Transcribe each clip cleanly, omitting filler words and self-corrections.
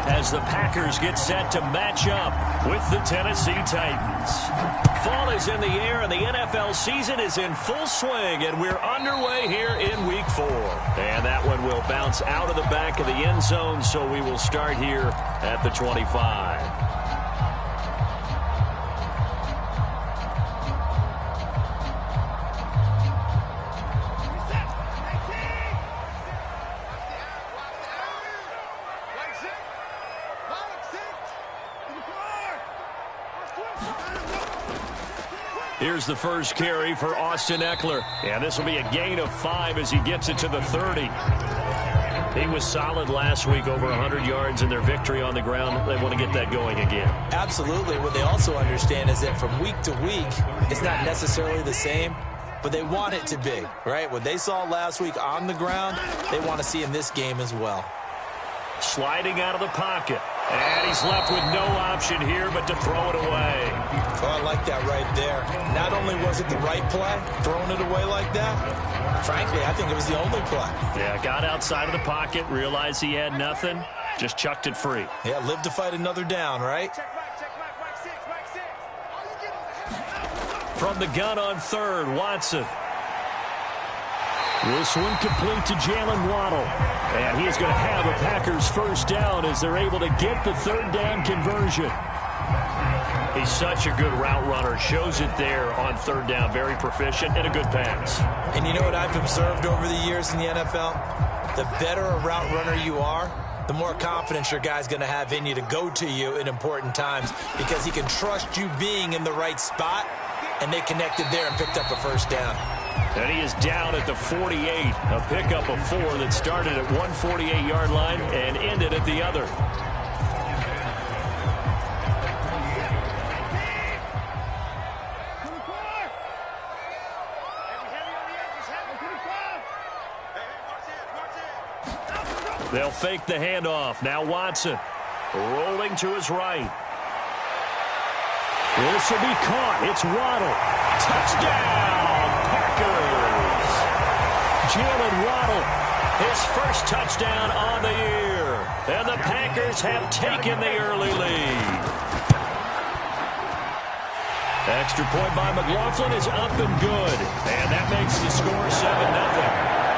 as the Packers get set to match up with the Tennessee Titans. Fall is in the air, and the NFL season is in full swing, and we're underway here in Week 4. And that one will bounce out of the back of the end zone, so we will start here at the 25. Here's the first carry for Austin Ekeler. And this will be a gain of 5 as he gets it to the 30. He was solid last week, over 100 yards in their victory on the ground. They want to get that going again. Absolutely. What they also understand is that from week to week, it's not necessarily the same, but they want it to be, right? What they saw last week on the ground, they want to see in this game as well. Sliding out of the pocket. And he's left with no option here but to throw it away. Oh, I like that right there. Not only was it the right play, throwing it away like that, frankly, I think it was the only play. Yeah, got outside of the pocket, realized he had nothing, just chucked it free. Yeah, live to fight another down, right? From the gun on third, Watson. This one complete to Jalen Waddle. And he is going to have a Packers first down as they're able to get the third down conversion. He's such a good route runner. Shows it there on third down. Very proficient and a good pass. And you know what I've observed over the years in the NFL? The better a route runner you are, the more confidence your guy's going to have in you to go to you in important times because he can trust you being in the right spot, and they connected there and picked up a first down. And he is down at the 48. A pickup of 4 that started at 148-yard line and ended at the other. They'll fake the handoff. Now Watson rolling to his right. This will be caught. It's Waddle. Touchdown, Packers. Jalen Waddle, his first touchdown on the year. And the Packers have taken the early lead. Extra point by McLaughlin is up and good. And that makes the score 7-0.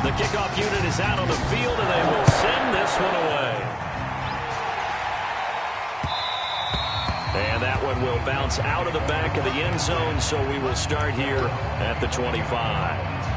The kickoff unit is out on the field, and they will send this one away. And that one will bounce out of the back of the end zone, so we will start here at the 25.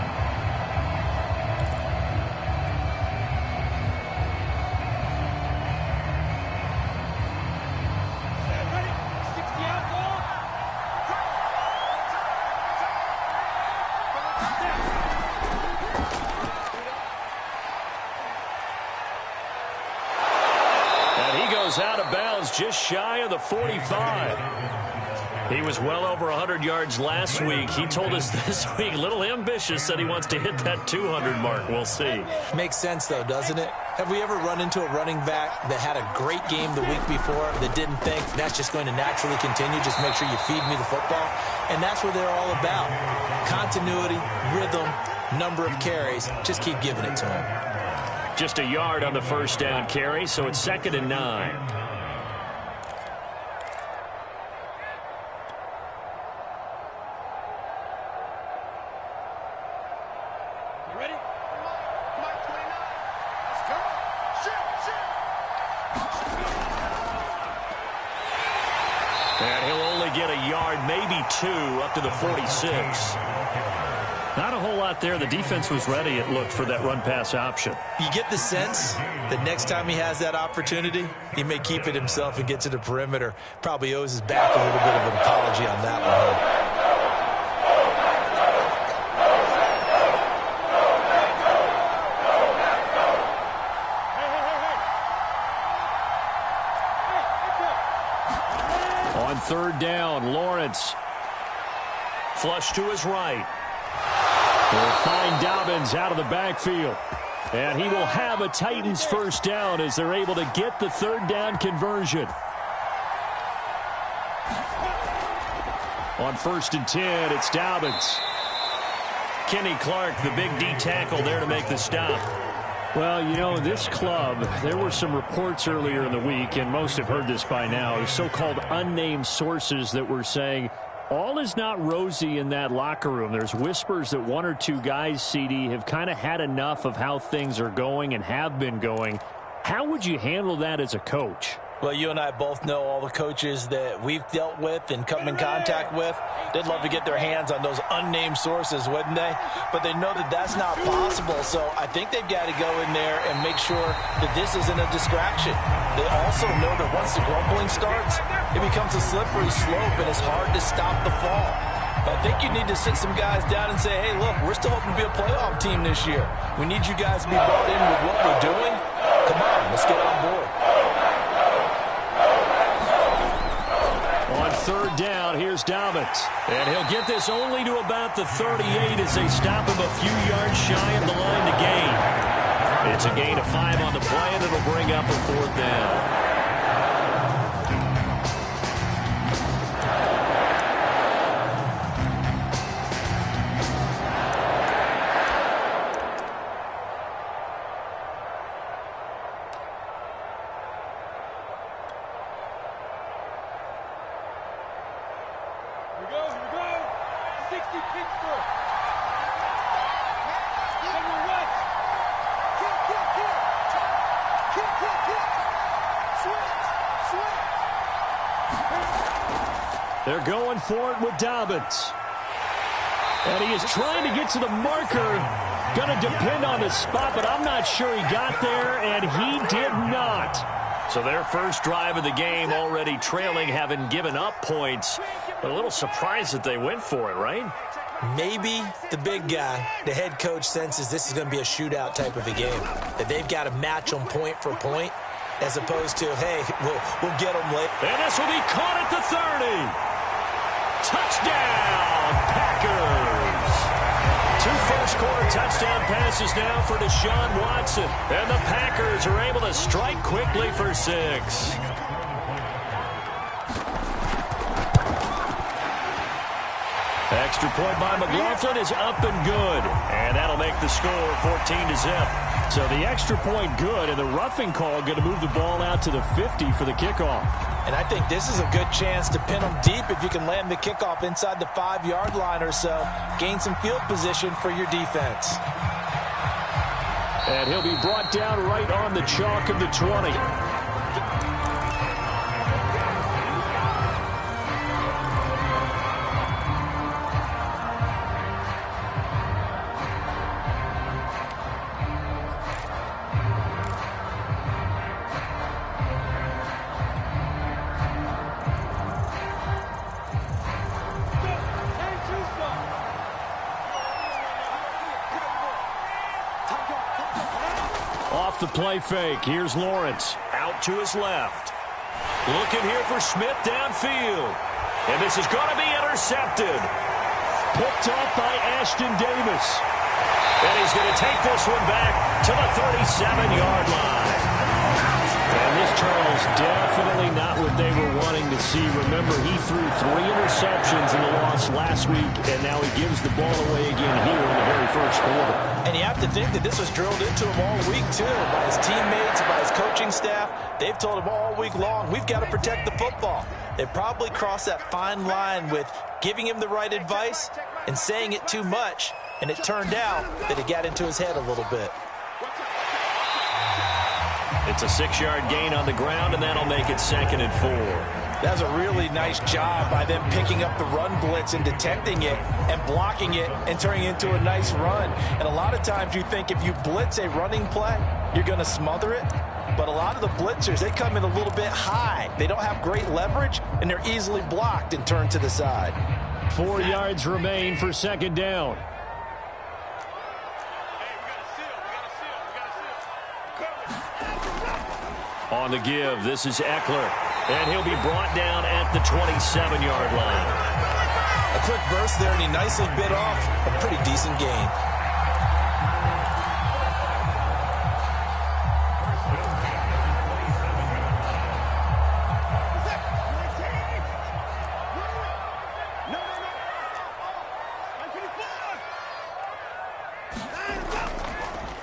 Out of bounds just shy of the 45. He was well over 100 yards last week. He told us this week, a little ambitious, said he wants to hit that 200 mark. We'll see. Makes sense, though, doesn't it? Have we ever run into a running back that had a great game the week before that didn't think that's just going to naturally continue? Just make sure you feed me the football. And that's what they're all about. Continuity, rhythm, number of carries. Just keep giving it to him. Just a yard on the first down carry, so it's 2nd and 9. You ready? Mark 29. Let's go. Shoot. And he'll only get a yard, maybe 2, up to the 46. Not a whole lot there. The defense was ready, it looked, for that run-pass option. You get the sense that next time he has that opportunity, he may keep it himself and get to the perimeter. Probably owes his back a little bit of an apology on that one. On third down, Lawrence. Flush to his right. They'll find Dobbins out of the backfield. And he will have a Titans first down as they're able to get the third down conversion. On 1st and 10, it's Dobbins. Kenny Clark, the big D tackle there to make the stop. Well, you know, this club, there were some reports earlier in the week, and most have heard this by now, so-called unnamed sources that were saying all is not rosy in that locker room. There's whispers that one or two guys, CD, have kind of had enough of how things are going and have been going. How would you handle that as a coach? Well, you and I both know all the coaches that we've dealt with and come in contact with. They'd love to get their hands on those unnamed sources, wouldn't they? But they know that that's not possible, so I think they've got to go in there and make sure that this isn't a distraction. They also know that once the grumbling starts, it becomes a slippery slope, and it's hard to stop the fall. I think you need to sit some guys down and say, hey, look, we're still hoping to be a playoff team this year. We need you guys to be brought in with what we're doing. Come on, let's get on board. On third down, here's Dobbins. And he'll get this only to about the 38 as they stop him a few yards shy of the line to gain. It's a gain of 5 on the play, and it'll bring up a fourth down. They're going for it with Dobbins. And he is trying to get to the marker. Going to depend on the spot, but I'm not sure he got there, and he did not. So their first drive of the game already trailing, having given up points. But a little surprised that they went for it, right? Maybe the big guy, the head coach, senses this is going to be a shootout type of a game. That they've got to match them point for point, as opposed to, hey, we'll get them late. And this will be caught at the 30. Touchdown, Packers. 2 first-quarter touchdown passes now for Deshaun Watson. And the Packers are able to strike quickly for 6. Extra point by McLaughlin is up and good. And that'll make the score 14-0. So the extra point good, and the roughing call going to move the ball out to the 50 for the kickoff. And I think this is a good chance to pin them deep if you can land the kickoff inside the 5-yard line or so. Gain some field position for your defense. And he'll be brought down right on the chalk of the 20. Off the play fake. Here's Lawrence. Out to his left. Looking here for Smith downfield. And this is going to be intercepted. Picked off by Ashton Davis. And he's going to take this one back to the 37-yard line. And this Charles definitely not what they were wanting to see. Remember, he threw 3 interceptions in the loss last week, and now he gives the ball away again here in the very first quarter. And you have to think that this was drilled into him all week, too, by his teammates, by his coaching staff. They've told him all week long, we've got to protect the football. They probably crossed that fine line with giving him the right advice and saying it too much, and it turned out that it got into his head a little bit. It's a 6-yard gain on the ground, and that'll make it 2nd and 4. That was a really nice job by them picking up the run blitz and detecting it and blocking it and turning it into a nice run. And a lot of times you think if you blitz a running play, you're going to smother it. But a lot of the blitzers, they come in a little bit high. They don't have great leverage, and they're easily blocked and turned to the side. 4 yards remain for 2nd down. On the give, this is Eckler. And he'll be brought down at the 27-yard line. A quick burst there, and he nicely bit off a pretty decent gain.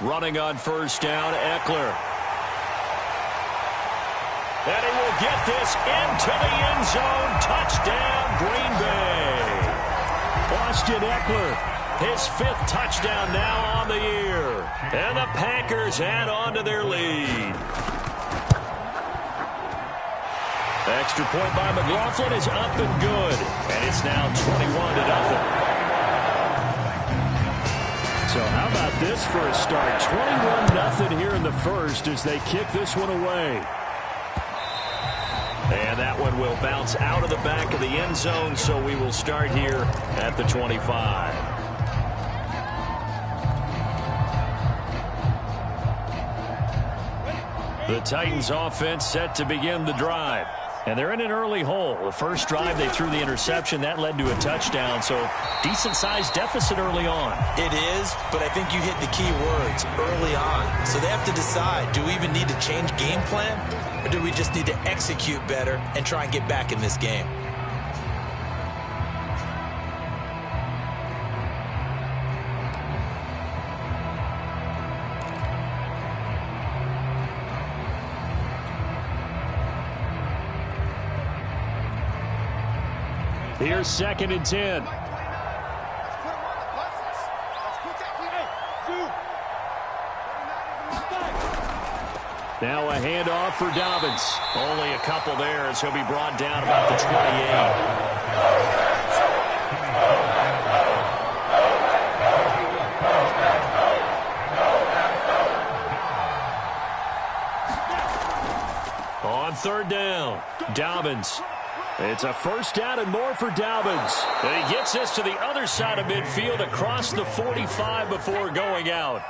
Running on first down, Eckler. And he will get this into the end zone. Touchdown, Green Bay. Austin Eckler, his 5th touchdown now on the year. And the Packers add on to their lead. Extra point by McLaughlin is up and good. And it's now 21-0. So how about this for a start? 21-0 here in the first as they kick this one away. And that one will bounce out of the back of the end zone, so we will start here at the 25. The Titans offense set to begin the drive. And they're in an early hole. The first drive, they threw the interception. That led to a touchdown, so decent-sized deficit early on. It is, but I think you hit the key words, early on. So they have to decide, do we even need to change game plan, or do we just need to execute better and try and get back in this game? Here's 2nd and 10. Now a handoff for Dobbins. Only a couple there as he'll be brought down about the 28. On 3rd down, Dobbins. It's a first down and more for Dobbins. And he gets this to the other side of midfield across the 45 before going out.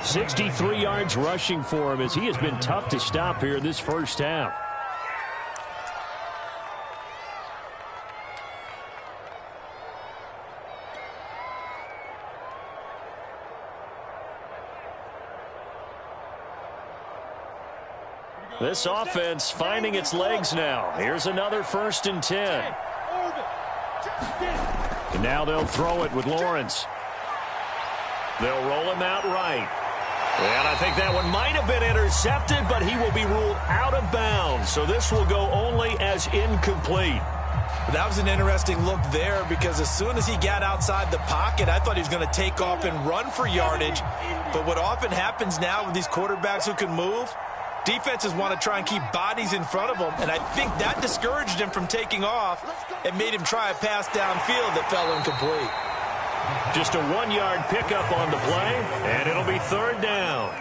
63 yards rushing for him as he has been tough to stop here this first half. This offense finding its legs now. Here's another 1st and 10. And now they'll throw it with Lawrence. They'll roll him out right. And I think that one might have been intercepted, but he will be ruled out of bounds. So this will go only as incomplete. That was an interesting look there because as soon as he got outside the pocket, I thought he was going to take off and run for yardage. But what often happens now with these quarterbacks who can move, defenses want to try and keep bodies in front of them, and I think that discouraged him from taking off and made him try a pass downfield that fell incomplete. Just a 1-yard pickup on the play, and it'll be 3rd down.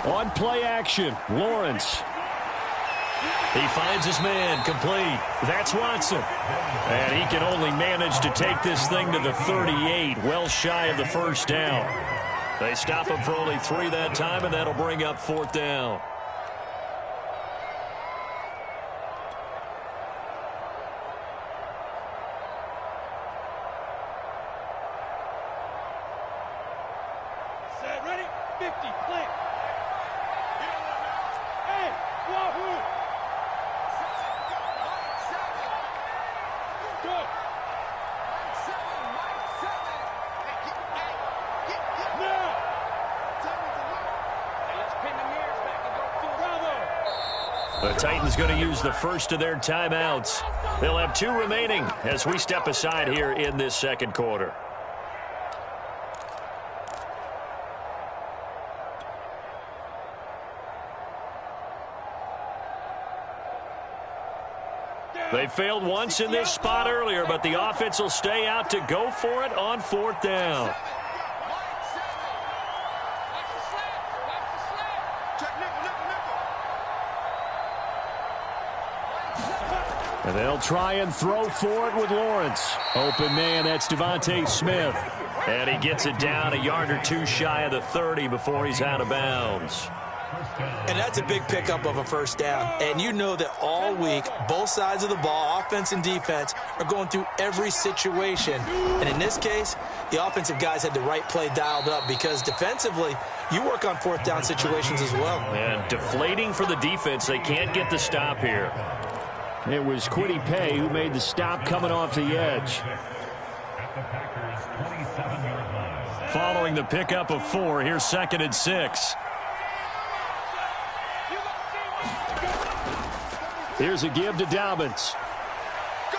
On play action, Lawrence. He finds his man, complete. That's Watson. And he can only manage to take this thing to the 38, well shy of the first down. They stop him for only 3 that time, and that'll bring up 4th down. Set, ready, 50, clear. Hey, Wahoo! Go. Now. Hey, let's pin the mirrors back and go full. Bravo. The Titans going to use the first of their timeouts. They'll have 2 remaining as we step aside here in this 2nd quarter. They failed once in this spot earlier, but the offense will stay out to go for it on 4th down. And they'll try and throw for it with Lawrence. Open man, that's Devontae Smith. And he gets it down a yard or two shy of the 30 before he's out of bounds. And that's a big pickup of a first down. And you know that all week, both sides of the ball, offense and defense, are going through every situation. And in this case, the offensive guys had the right play dialed up because defensively, you work on fourth down situations as well. And deflating for the defense. They can't get the stop here. It was Kwity Paye who made the stop coming off the edge. Following the pickup of 4, here's 2nd and 6. Here's a give to Dobbins.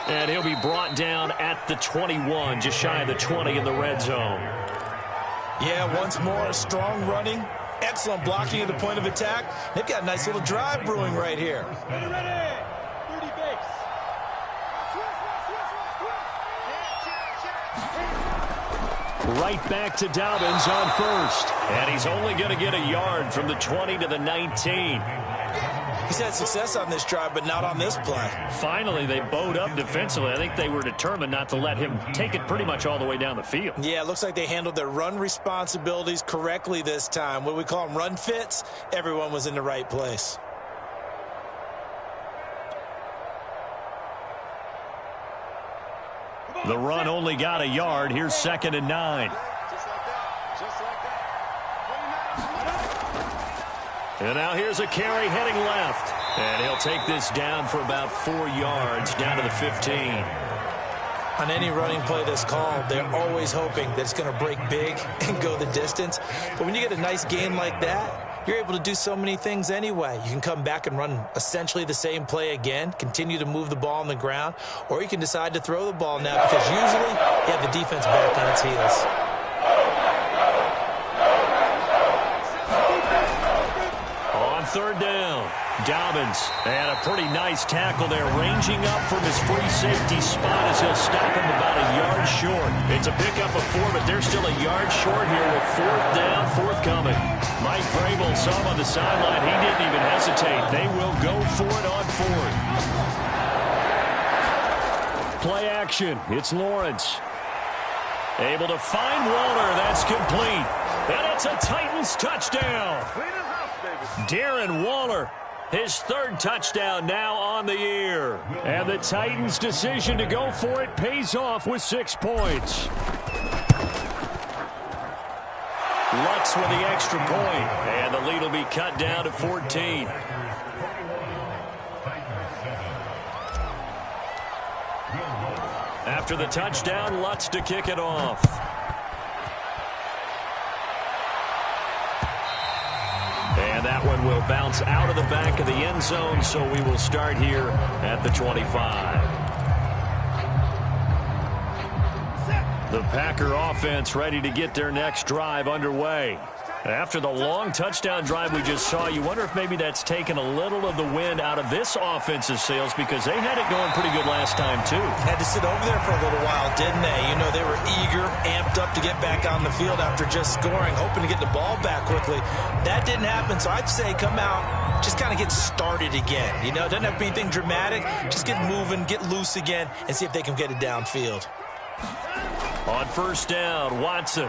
And he'll be brought down at the 21, just shy of the 20 in the red zone. Yeah, once more, strong running, excellent blocking at the point of attack. They've got a nice little drive brewing right here. Ready. 30 base. Right back to Dobbins on first. And he's only going to get a yard from the 20 to the 19. He's had success on this drive, but not on this play. Finally, they bowed up defensively. I think they were determined not to let him take it pretty much all the way down the field. Yeah, it looks like they handled their run responsibilities correctly this time. What we call them run fits, everyone was in the right place. The run only got a yard. Here's 2nd and 9. And now here's a carry heading left. And he'll take this down for about 4 yards, down to the 15. On any running play that's called, they're always hoping that it's going to break big and go the distance. But when you get a nice game like that, you're able to do so many things anyway. You can come back and run essentially the same play again, continue to move the ball on the ground, or you can decide to throw the ball now because usually you have the defense back on its heels. On 3rd down, Dobbins, and a pretty nice tackle there, ranging up from his free safety spot as he'll stop him about a yard short. It's a pickup of 4, but they're still a yard short here with 4th down, forthcoming. Mike Vrabel saw him on the sideline. He didn't even hesitate. They will go for it on 4th. Play action. It's Lawrence. Able to find Waller. That's complete. And it's a Titans touchdown. Darren Waller, his 3rd touchdown now on the year. And the Titans' decision to go for it pays off with 6 points. Lutz with the extra point, and the lead will be cut down to 14. After the touchdown, Lutz to kick it off. And that one will bounce out of the back of the end zone, so we will start here at the 25. The Packer offense ready to get their next drive underway. After the long touchdown drive we just saw, you wonder if maybe that's taken a little of the wind out of this offensive sails because they had it going pretty good last time, too. Had to sit over there for a little while, didn't they? You know, they were eager, amped up to get back on the field after just scoring, hoping to get the ball back quickly. That didn't happen, so I'd say come out, just kind of get started again. You know, it doesn't have to be anything dramatic. Just get moving, get loose again, and see if they can get it downfield. On 1st down, Watson.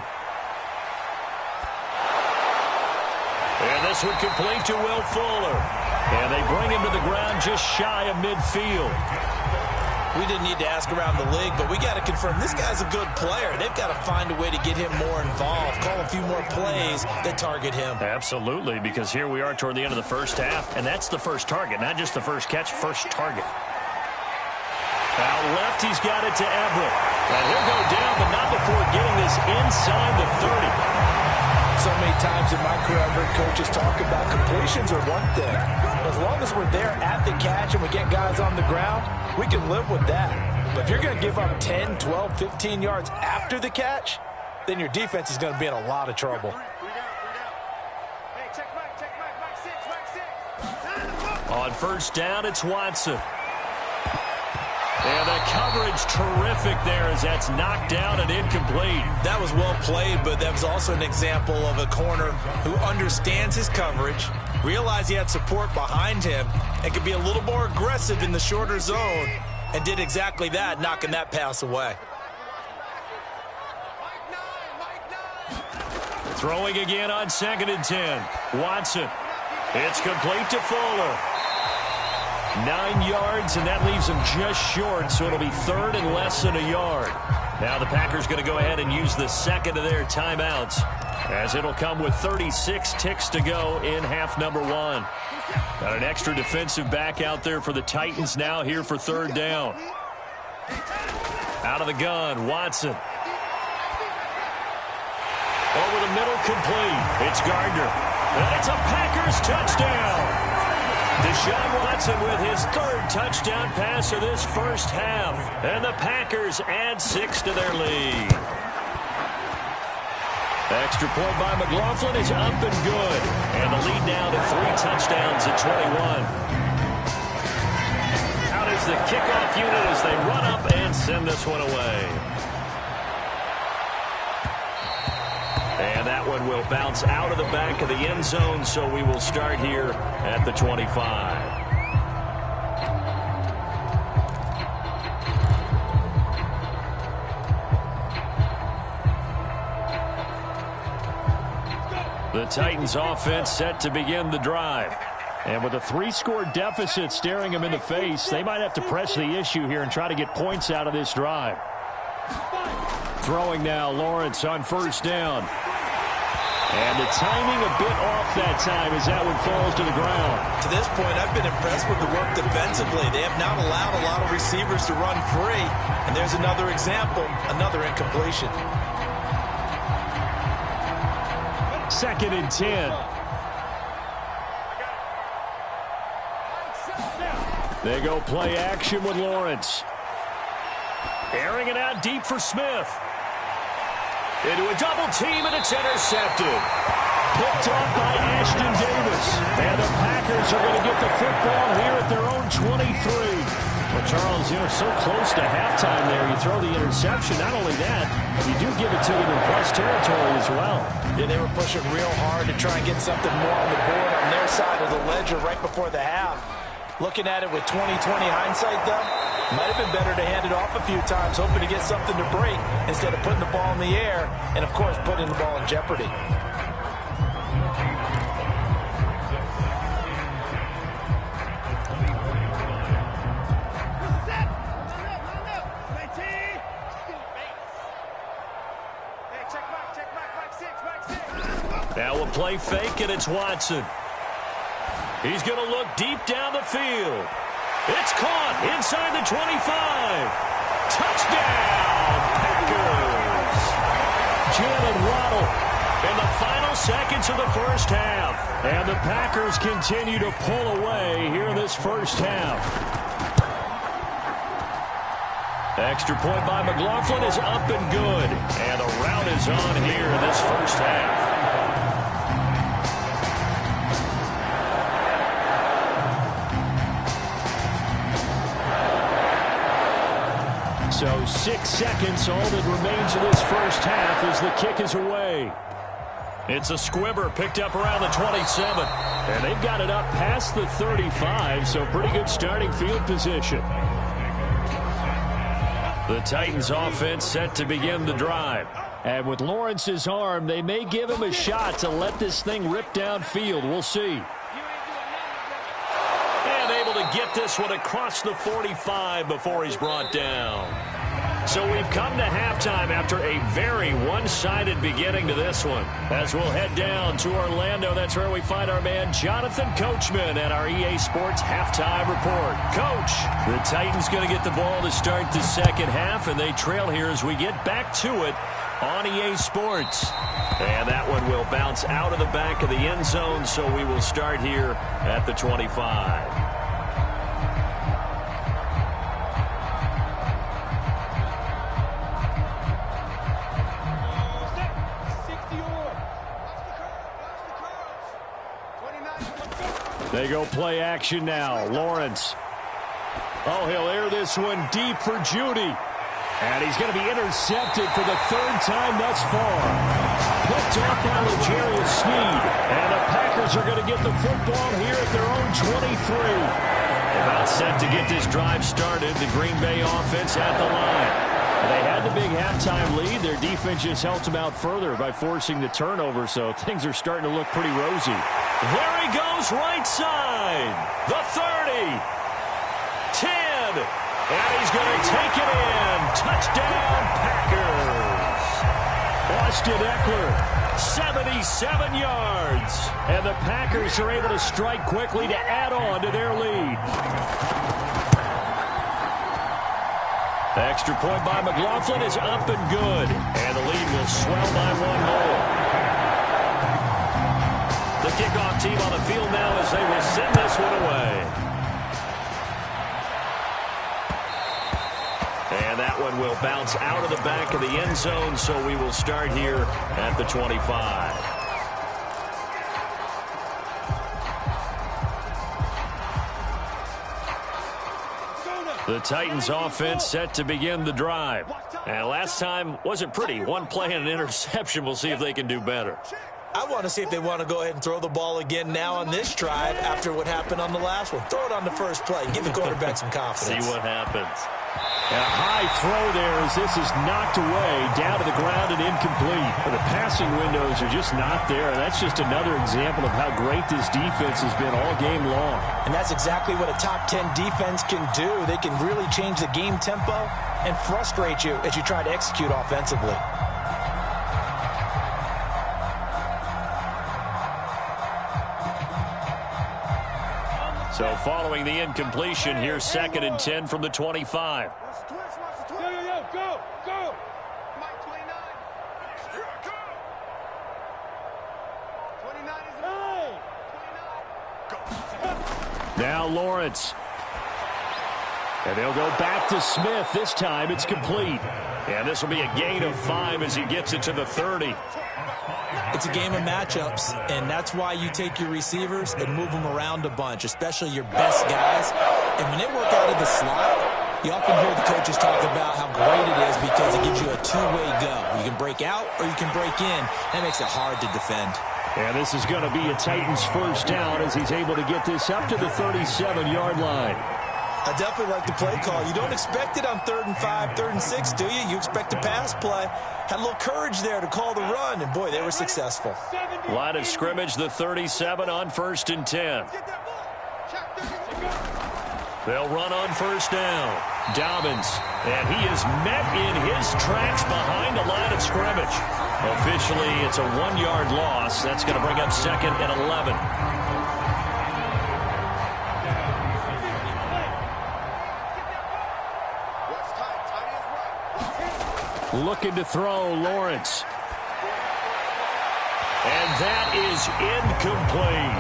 And this one complete to Will Fuller. And they bring him to the ground just shy of midfield. We didn't need to ask around the league, but we got to confirm this guy's a good player. They've got to find a way to get him more involved, call a few more plays that target him. Absolutely, because here we are toward the end of the first half, and that's the first target, not just the first catch, first target. Out left, he's got it to Everett. And he'll go down, but not before getting this inside the 30. So many times in my career, I've heard coaches talk about completions are one thing. As long as we're there at the catch and we get guys on the ground, we can live with that. But if you're going to give up 10, 12, 15 yards after the catch, then your defense is going to be in a lot of trouble. On 1st down, it's Watson. And the coverage terrific there as that's knocked down and incomplete. That was well played, but that was also an example of a corner who understands his coverage, realized he had support behind him, and could be a little more aggressive in the shorter zone and did exactly that, knocking that pass away. Throwing again on 2nd and 10. Watson. It's complete to Fuller. 9 yards, and that leaves him just short, so it'll be 3rd and less than a yard. Now the Packers going to go ahead and use the second of their timeouts, as it'll come with 36 ticks to go in half number 1. Got an extra defensive back out there for the Titans now here for 3rd down. Out of the gun, Watson. Over the middle, complete. It's Gardner. And it's a Packers touchdown. Deshaun Watson with his 3rd touchdown pass of this first half. And the Packers add 6 to their lead. Extra point by McLaughlin is up and good. And the lead now to 3 touchdowns at 21. Out is the kickoff unit as they run up and send this one away. And that one will bounce out of the back of the end zone, so we will start here at the 25. The Titans offense set to begin the drive. And with a 3-score deficit staring them in the face, they might have to press the issue here and try to get points out of this drive. Throwing now, Lawrence on 1st down. And the timing a bit off that time as that one falls to the ground. To this point, I've been impressed with the work defensively. They have not allowed a lot of receivers to run free. And there's another example, another incompletion. 2nd and 10. They go play action with Lawrence. Airing it out deep for Smith. Into a double team, and it's intercepted. Picked off by Ashton Davis. And the Packers are going to get the football here at their own 23. Well, Charles, so close to halftime there. You throw the interception. Not only that, you do give it to them in plus territory as well. Yeah, they were pushing real hard to try and get something more on the board on their side of the ledger right before the half. Looking at it with 20/20 hindsight, though, might have been better to hand it off a few times, hoping to get something to break instead of putting the ball in the air and, of course, putting the ball in jeopardy. Now a play fake, and it's Watson. He's going to look deep down the field. It's caught inside the 25. Touchdown, Packers. Jalen Waddle in the final seconds of the first half. And the Packers continue to pull away here in this first half. Extra point by McLaughlin is up and good. And the route is on here in this first half. So 6 seconds, all that remains of this first half as the kick is away. It's a squibber picked up around the 27. And they've got it up past the 35, so pretty good starting field position. The Titans offense set to begin the drive. And with Lawrence's arm, they may give him a shot to let this thing rip downfield. We'll see. And able to get this one across the 45 before he's brought down. So we've come to halftime after a very one-sided beginning to this one. As we'll head down to Orlando, that's where we find our man Jonathan Coachman at our EA Sports Halftime Report. Coach, the Titans going to get the ball to start the second half, and they trail here as we get back to it on EA Sports. And that one will bounce out of the back of the end zone, so we will start here at the 25. They go play action now. Lawrence. Oh, he'll air this one deep for Judy. And he's going to be intercepted for the 3rd time thus far. Picked off by L'Jarius Sneed. And the Packers are going to get the football here at their own 23. About set to get this drive started. The Green Bay offense at the line. They had the big halftime lead. Their defense just helped them out further by forcing the turnover, so things are starting to look pretty rosy. There he goes, right side. The 30. 10. And he's going to take it in. Touchdown, Packers. Austin Eckler, 77 yards. And the Packers are able to strike quickly to add on to their lead. The extra point by McLaughlin is up and good. And the lead will swell by one more. The kickoff team on the field now as they will send this one away. And that one will bounce out of the back of the end zone, so we will start here at the 25. The Titans offense set to begin the drive. And last time wasn't pretty. One play and an interception. We'll see if they can do better. I want to see if they want to go ahead and throw the ball again now on this drive after what happened on the last one. Throw it on the first play. Give the quarterback some confidence. See what happens. A high throw there as this is knocked away, down to the ground and incomplete. But the passing windows are just not there. That's just another example of how great this defense has been all game long. And that's exactly what a top 10 defense can do. They can really change the game tempo and frustrate you as you try to execute offensively. So following the incompletion, here's 2nd and 10 from the 25. Go. Mike 29. Here I come. 29 is 29. Now Lawrence. And they'll go back to Smith. This time it's complete. And this will be a gain of 5 as he gets it to the 30. It's a game of matchups, and that's why you take your receivers and move them around a bunch, especially your best guys. And when they work out of the slot, you often hear the coaches talk about how great it is because it gives you a two-way go. You can break out or you can break in. That makes it hard to defend. And this is going to be a Titans first down as he's able to get this up to the 37-yard line. I definitely like the play call. You don't expect it on 3rd and 5, 3rd and 6, do you? You expect a pass play. Had a little courage there to call the run, and boy, they were successful. Line of scrimmage, the 37 on 1st and 10. They'll run on first down. Dobbins, and he is met in his tracks behind the line of scrimmage. Officially, it's a 1-yard loss. That's going to bring up 2nd and 11. Looking to throw, Lawrence. And that is incomplete.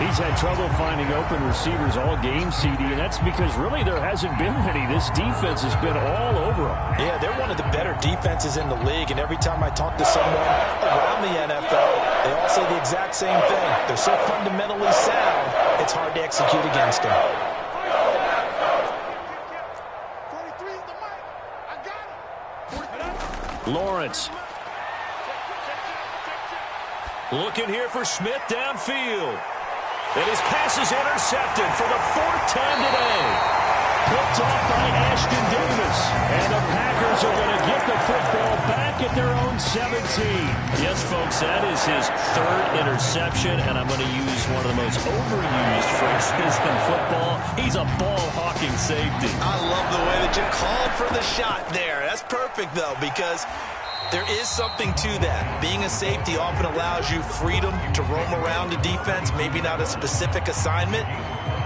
He's had trouble finding open receivers all game, CD, and that's because really there hasn't been many. This defense has been all over them. Yeah, they're one of the better defenses in the league, and every time I talk to someone around the NFL, they all say the exact same thing. They're so fundamentally sound, it's hard to execute against them. Lawrence. Looking here for Smith downfield. And his pass is intercepted for the 4th time today. Picked off by Ashton Davis. And the Packers are going to get the football back at their own 17. Yes, folks, that is his 3rd interception. And I'm going to use one of the most overused phrases in football. He's a ball-hawking safety. I love the way that you called for the shot there. That's perfect, though, because there is something to that. Being a safety often allows you freedom to roam around the defense, maybe not a specific assignment.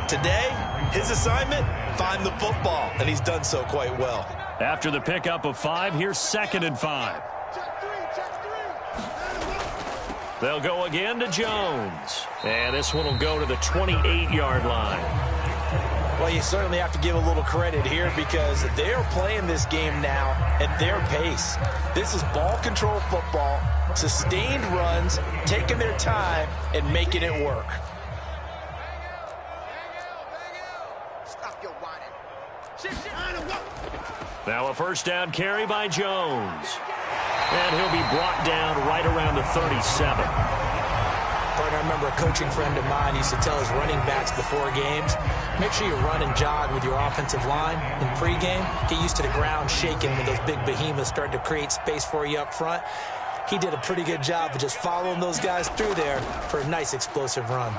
Today, his assignment, find the football, and he's done so quite well. After the pickup of 5, here's 2nd and 5. They'll go again to Jones. And this one will go to the 28-yard line. Well, you certainly have to give a little credit here because they are playing this game now at their pace. This is ball control football, sustained runs, taking their time, and making it work. Now a first down carry by Jones. And he'll be brought down right around the 37. Partner, I remember a coaching friend of mine used to tell his running backs before games, make sure you run and jog with your offensive line in pregame. Get used to the ground shaking when those big behemoths start to create space for you up front. He did a pretty good job of just following those guys through there for a nice explosive run.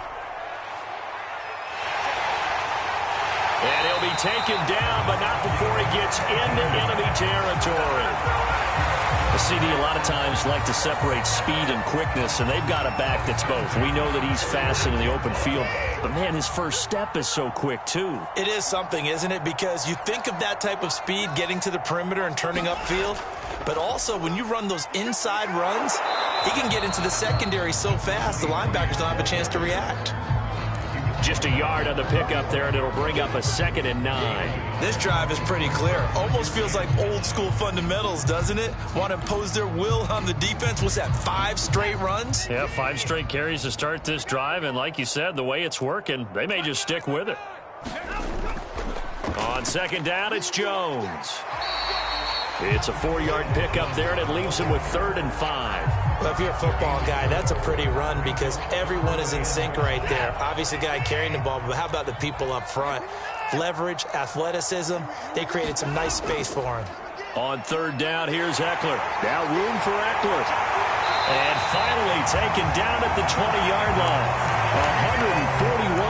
And he'll be taken down, but not before he gets into enemy territory. The CD a lot of times like to separate speed and quickness, and they've got a back that's both. We know that he's fast in the open field, but, man, his first step is so quick, too. It is something, isn't it? Because you think of that type of speed getting to the perimeter and turning upfield, but also when you run those inside runs, he can get into the secondary so fast the linebackers don't have a chance to react. Just a yard on the pickup there, and it'll bring up a 2nd and 9. This drive is pretty clear. Almost feels like old school fundamentals, doesn't it? Want to impose their will on the defense. What's that, 5 straight runs? Yeah, 5 straight carries to start this drive, and like you said, the way it's working, they may just stick with it. On 2nd down, it's Jones. It's a 4-yard pickup there, and it leaves him with 3rd and 5. Well, if you're a football guy, that's a pretty run because everyone is in sync right there. Obviously, the guy carrying the ball, but how about the people up front? Leverage, athleticism, they created some nice space for him. On 3rd down, here's Eckler. Now room for Eckler. And finally taken down at the 20-yard line.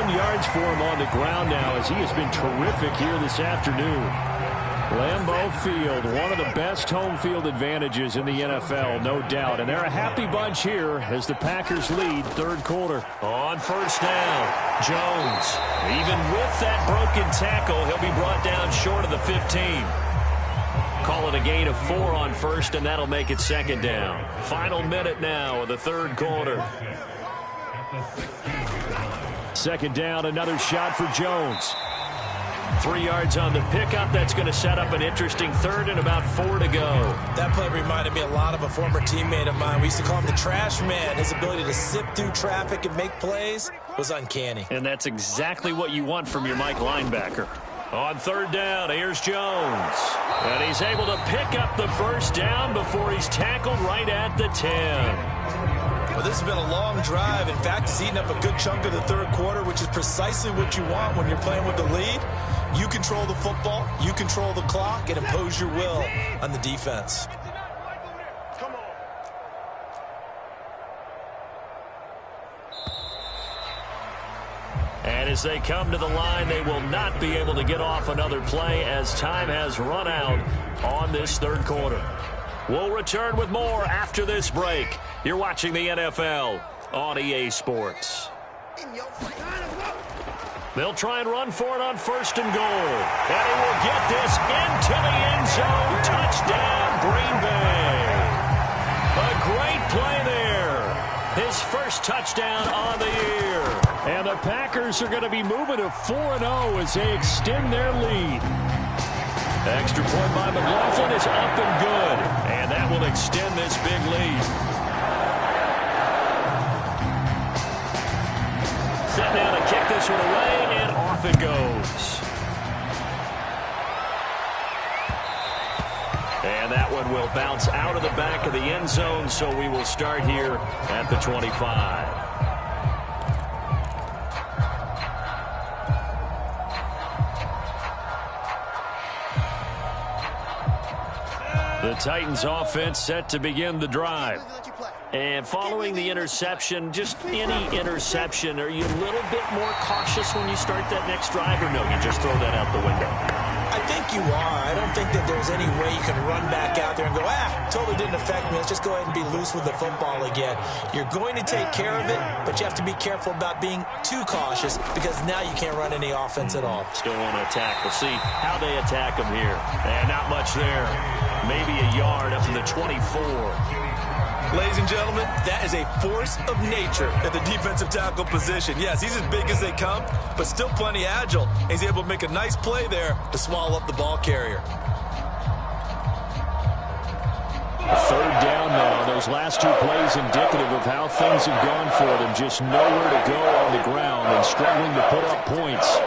141 yards for him on the ground now as he has been terrific here this afternoon. Lambeau Field, one of the best home field advantages in the NFL, no doubt. And they're a happy bunch here as the Packers lead 3rd quarter. On 1st down, Jones. Even with that broken tackle, he'll be brought down short of the 15. Call it a gain of 4 on 1st, and that'll make it 2nd down. Final minute now of the 3rd quarter. 2nd down, another shot for Jones. 3 yards on the pickup. That's going to set up an interesting 3rd and about 4 to go. That play reminded me a lot of a former teammate of mine. We used to call him the trash man. His ability to sift through traffic and make plays was uncanny. And that's exactly what you want from your Mike linebacker. On 3rd down, here's Jones. And he's able to pick up the 1st down before he's tackled right at the 10. Well, this has been a long drive. In fact, it's eaten up a good chunk of the 3rd quarter, which is precisely what you want when you're playing with the lead. You control the football, you control the clock, and impose your will on the defense. Come on. And as they come to the line, they will not be able to get off another play as time has run out on this 3rd quarter. We'll return with more after this break. You're watching the NFL on EA Sports. They'll try and run for it on 1st and goal. And he will get this into the end zone. Touchdown, Green Bay. A great play there. His first touchdown on the year. And the Packers are going to be moving to 4-0 as they extend their lead. Extra point by McLaughlin is up and good. And that will extend this big lead. Set down to kick this one away, and off it goes. And that one will bounce out of the back of the end zone, so we will start here at the 25. The Titans offense set to begin the drive. And following the interception, just any interception, are you a little bit more cautious when you start that next drive, or no, you just throw that out the window? I think you are. I don't think that there's any way you can run back out there and go, totally didn't affect me. Let's just go ahead and be loose with the football again. You're going to take care of it, but you have to be careful about being too cautious because now you can't run any offense at all. Still want to attack. We'll see how they attack them here. And not much there. Maybe a yard up to the 24. Ladies and gentlemen, that is a force of nature at the defensive tackle position. Yes, he's as big as they come, but still plenty agile. He's able to make a nice play there to swallow up the ball carrier. 3rd down now. Those last 2 plays indicative of how things have gone for them. Just nowhere to go on the ground and struggling to put up points.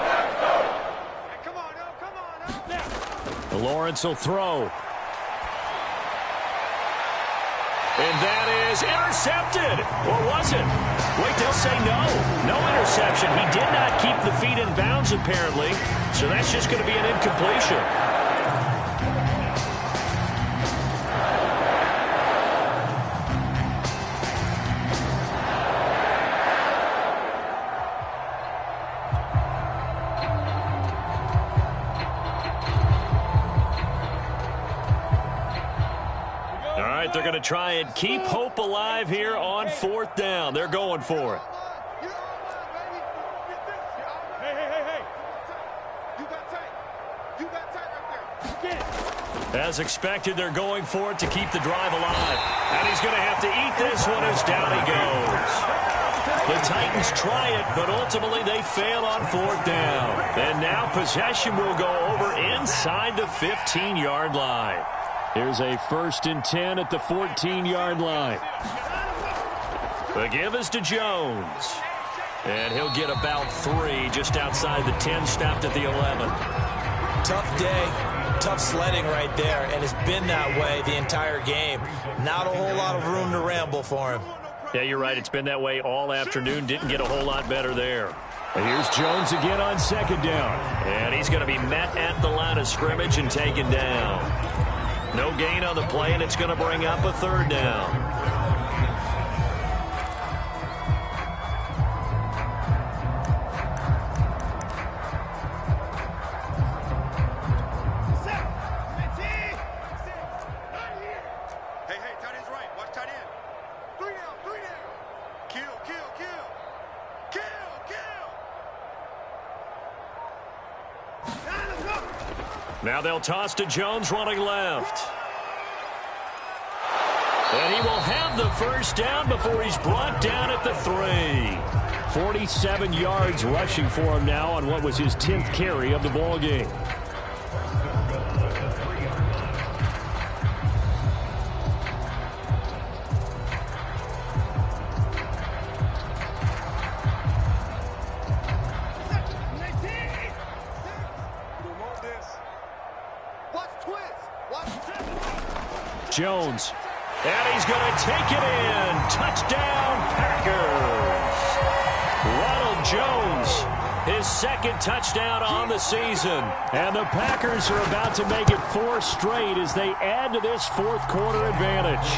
Come on. Lawrence will throw. And that is intercepted. Or was it? Wait, they'll say no. No interception. He did not keep the feet in bounds, apparently. So that's just going to be an incompletion. They're going to try and keep hope alive here on 4th down. They're going for it. Hey. You got tight. You got tight right there. As expected, they're going for it to keep the drive alive. And he's going to have to eat this one as down he goes. The Titans try it, but ultimately they fail on 4th down. And now possession will go over inside the 15-yard line. Here's a 1st and 10 at the 14-yard line. The give is to Jones. And he'll get about 3 just outside the 10, stopped at the 11. Tough day, tough sledding right there, and it's been that way the entire game. Not a whole lot of room to ramble for him. Yeah, you're right. It's been that way all afternoon. Didn't get a whole lot better there. And here's Jones again on 2nd down. And he's going to be met at the line of scrimmage and taken down. No gain on the play, and it's going to bring up a 3rd down. Hey, tight end's right. Watch tight end. 3 down. Kill. Now they'll toss to Jones running left. And he will have the 1st down before he's brought down at the 3. 47 yards rushing for him now on what was his 10th carry of the ball game. Jones. And he's going to take it in. Touchdown, Packers. Ronald Jones, his 2nd touchdown on the season. And the Packers are about to make it 4 straight as they add to this 4th quarter advantage.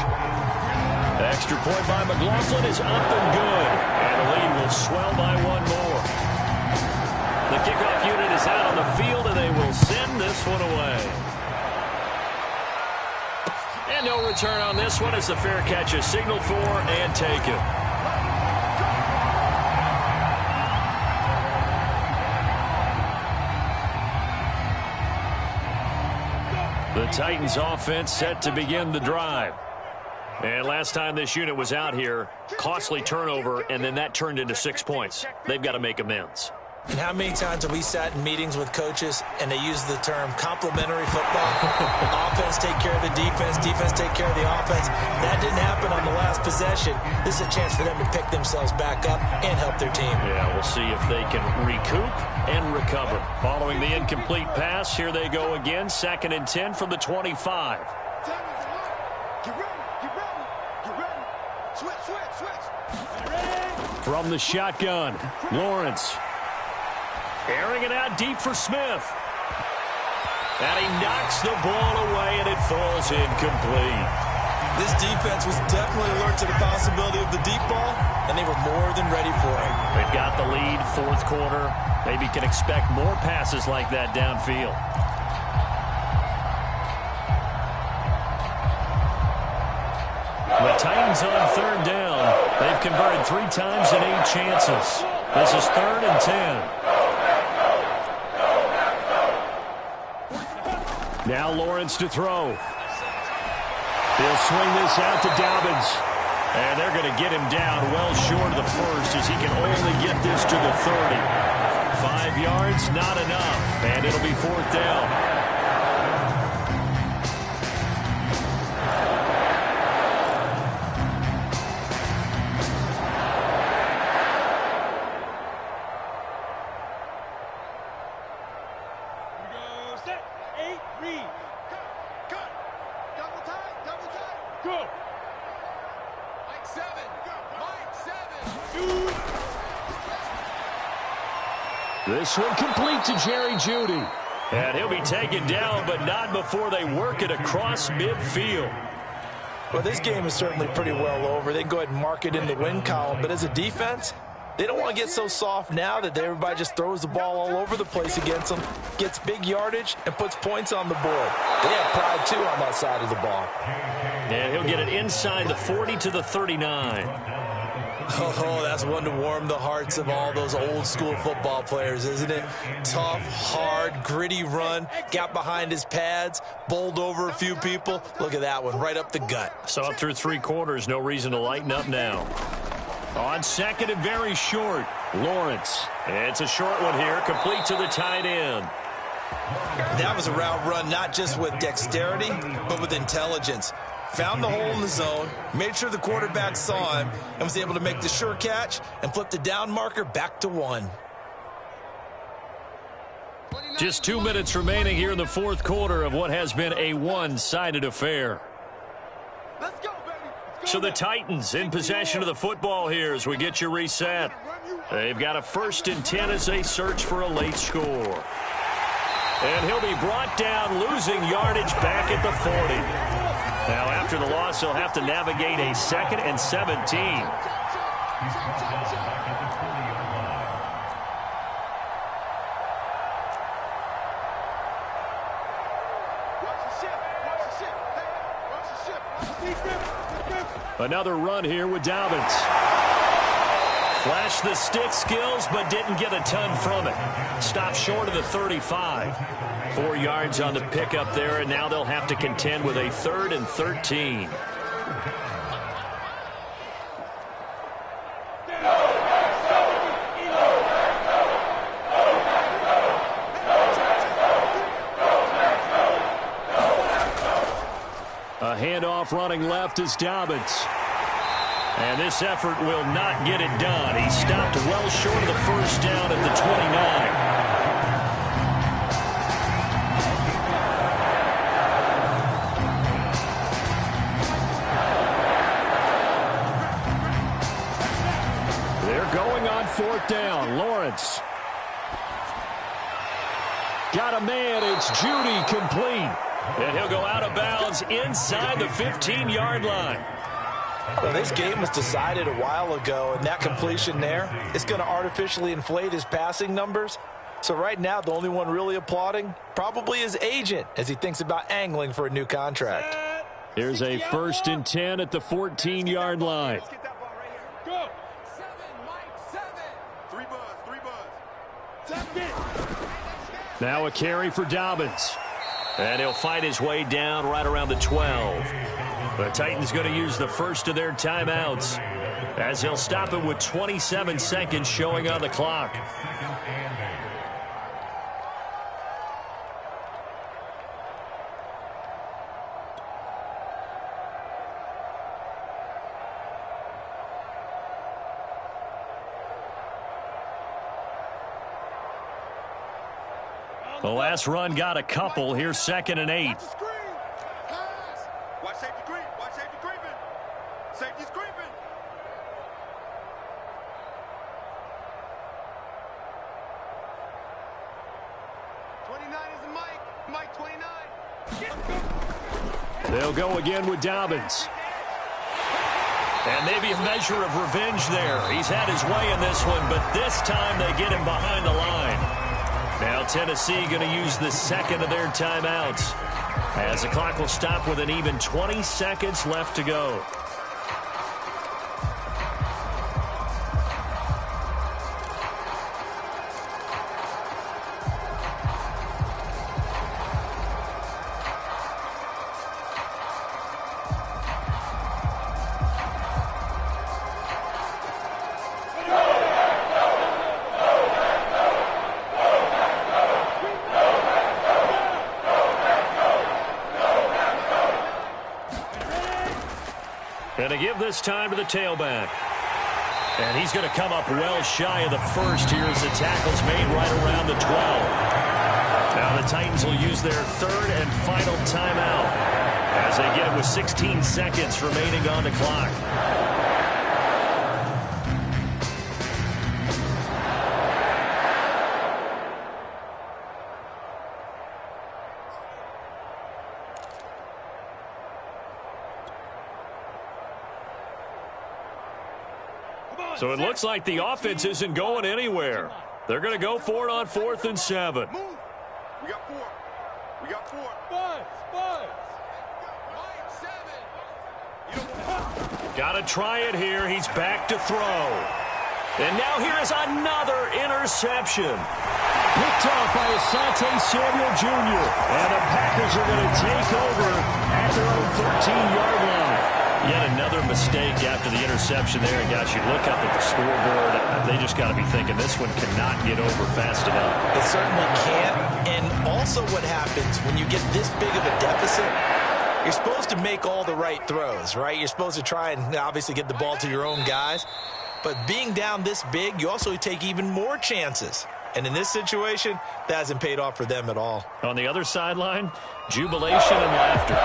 Extra point by McLaughlin is up and good. And the lead will swell by 1 more. The kickoff unit is out on the field, and they will send this one away. And no return on this one as the fair catch is signaled for and taken. The Titans offense set to begin the drive. And last time this unit was out here, costly turnover, and then that turned into 6 points. They've got to make amends. And how many times have we sat in meetings with coaches and they use the term complementary football? Offense take care of the defense, defense take care of the offense. That didn't happen on the last possession. This is a chance for them to pick themselves back up and help their team. Yeah, we'll see if they can recoup and recover. Following the incomplete pass, here they go again. 2nd and 10 from the 25. Get ready. Switch. From the shotgun, Lawrence. Airing it out deep for Smith. And he knocks the ball away, and it falls incomplete. This defense was definitely alert to the possibility of the deep ball, and they were more than ready for it. They've got the lead, 4th quarter. Maybe can expect more passes like that downfield. The Titans on 3rd down. They've converted 3 times in 8 chances. This is 3rd and 10. Now Lawrence to throw. He'll swing this out to Dobbins. And they're going to get him down well short of the 1st as he can only get this to the 30. 5 yards, not enough. And it'll be 4th down. This one complete to Jerry Jeudy. And he'll be taken down, but not before they work it across midfield. Well, this game is certainly pretty well over. They can go ahead and mark it in the win column. But as a defense, they don't want to get so soft now that everybody just throws the ball all over the place against them, gets big yardage, and puts points on the board. They have pride, too, on that side of the ball. And he'll get it inside the 40 to the 39. Oh, that's one to warm the hearts of all those old-school football players, isn't it? Tough, hard, gritty run, got behind his pads, bowled over a few people. Look at that one, right up the gut. So up through 3 quarters, no reason to lighten up now. On second and very short, Lawrence. It's a short one here, complete to the tight end. That was a route run not just with dexterity, but with intelligence. Found the hole in the zone, made sure the quarterback saw him, and was able to make the sure catch and flip the down marker back to 1. Just 2 minutes remaining here in the 4th quarter of what has been a one-sided affair. Let's go, baby. Let's So go, the Titans in possession of the football here as we get you reset. They've got a 1st and 10 as they search for a late score. And he'll be brought down, losing yardage back at the 40. Now, after the loss, he'll have to navigate a 2nd and 17. Another run here with Dobbins. Flashed the stick skills, but didn't get a ton from it. Stopped short of the 35. 4 yards on the pickup there, and now they'll have to contend with a 3rd and 13. A handoff running left is Dobbins. And this effort will not get it done. He stopped well short of the 1st down at the 29. Going on 4th down. Lawrence. Got a man. It's Jeudy complete. And he'll go out of bounds inside the 15-yard line. Well, this game was decided a while ago, and that completion there is going to artificially inflate his passing numbers. So right now, the only one really applauding probably his agent as he thinks about angling for a new contract. Here's a 1st and 10 at the 14-yard line. Go. Now a carry for Dobbins. And he'll fight his way down right around the 12. The Titans going to use the first of their timeouts as he'll stop it with 27 seconds showing on the clock. The last run got a couple. Here's 2nd and 8. Watch safety creep. Watch safety creeping. Safety's creeping. Mike 29. They'll go again with Dobbins. And maybe a measure of revenge there. He's had his way in this one, but this time they get him behind the line. Now Tennessee going to use the 2nd of their timeouts as the clock will stop with an even 20 seconds left to go. And to give this time to the tailback. And he's going to come up well shy of the first here as the tackle's made right around the 12. Now the Titans will use their 3rd and final timeout as they get it with 16 seconds remaining on the clock. So it looks like the offense isn't going anywhere. They're going to go for it on 4th and 7. Move. We got 4. We got 4. Got to try it here. He's back to throw. And now here is another interception. Picked off by Asante Samuel Jr. And the Packers are going to take over at their own 13-yard line. Yet another mistake after the interception there. And, gosh, you look up at the scoreboard, they just got to be thinking this one cannot get over fast enough. It certainly can't. And also what happens when you get this big of a deficit, you're supposed to make all the right throws, right? You're supposed to try and obviously get the ball to your own guys. But being down this big, you also take even more chances. And in this situation, that hasn't paid off for them at all. On the other sideline, jubilation and laughter.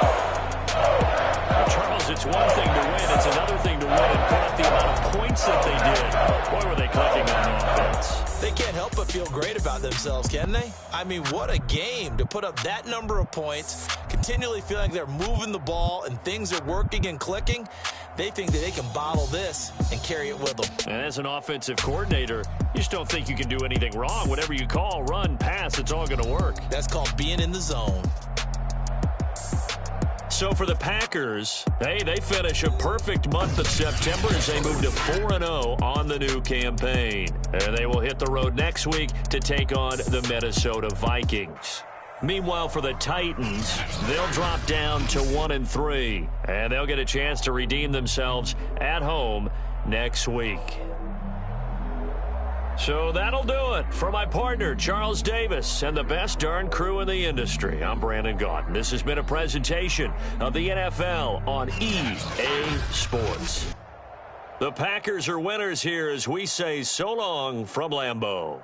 Charles, it's one thing to win. It's another thing to win and put up the amount of points that they did. Boy, were they clicking on offense. They can't help but feel great about themselves, can they? I mean, what a game to put up that number of points, continually feeling like they're moving the ball and things are working and clicking. They think that they can bottle this and carry it with them. And as an offensive coordinator, you just don't think you can do anything wrong. Whatever you call, run, pass, it's all going to work. That's called being in the zone. So for the Packers, hey, they finish a perfect month of September as they move to 4-0 on the new campaign. And they will hit the road next week to take on the Minnesota Vikings. Meanwhile, for the Titans, they'll drop down to 1-3, and they'll get a chance to redeem themselves at home next week. So that'll do it for my partner, Charles Davis, and the best darn crew in the industry. I'm Brandon Gaudin. This has been a presentation of the NFL on EA Sports. The Packers are winners here as we say so long from Lambeau.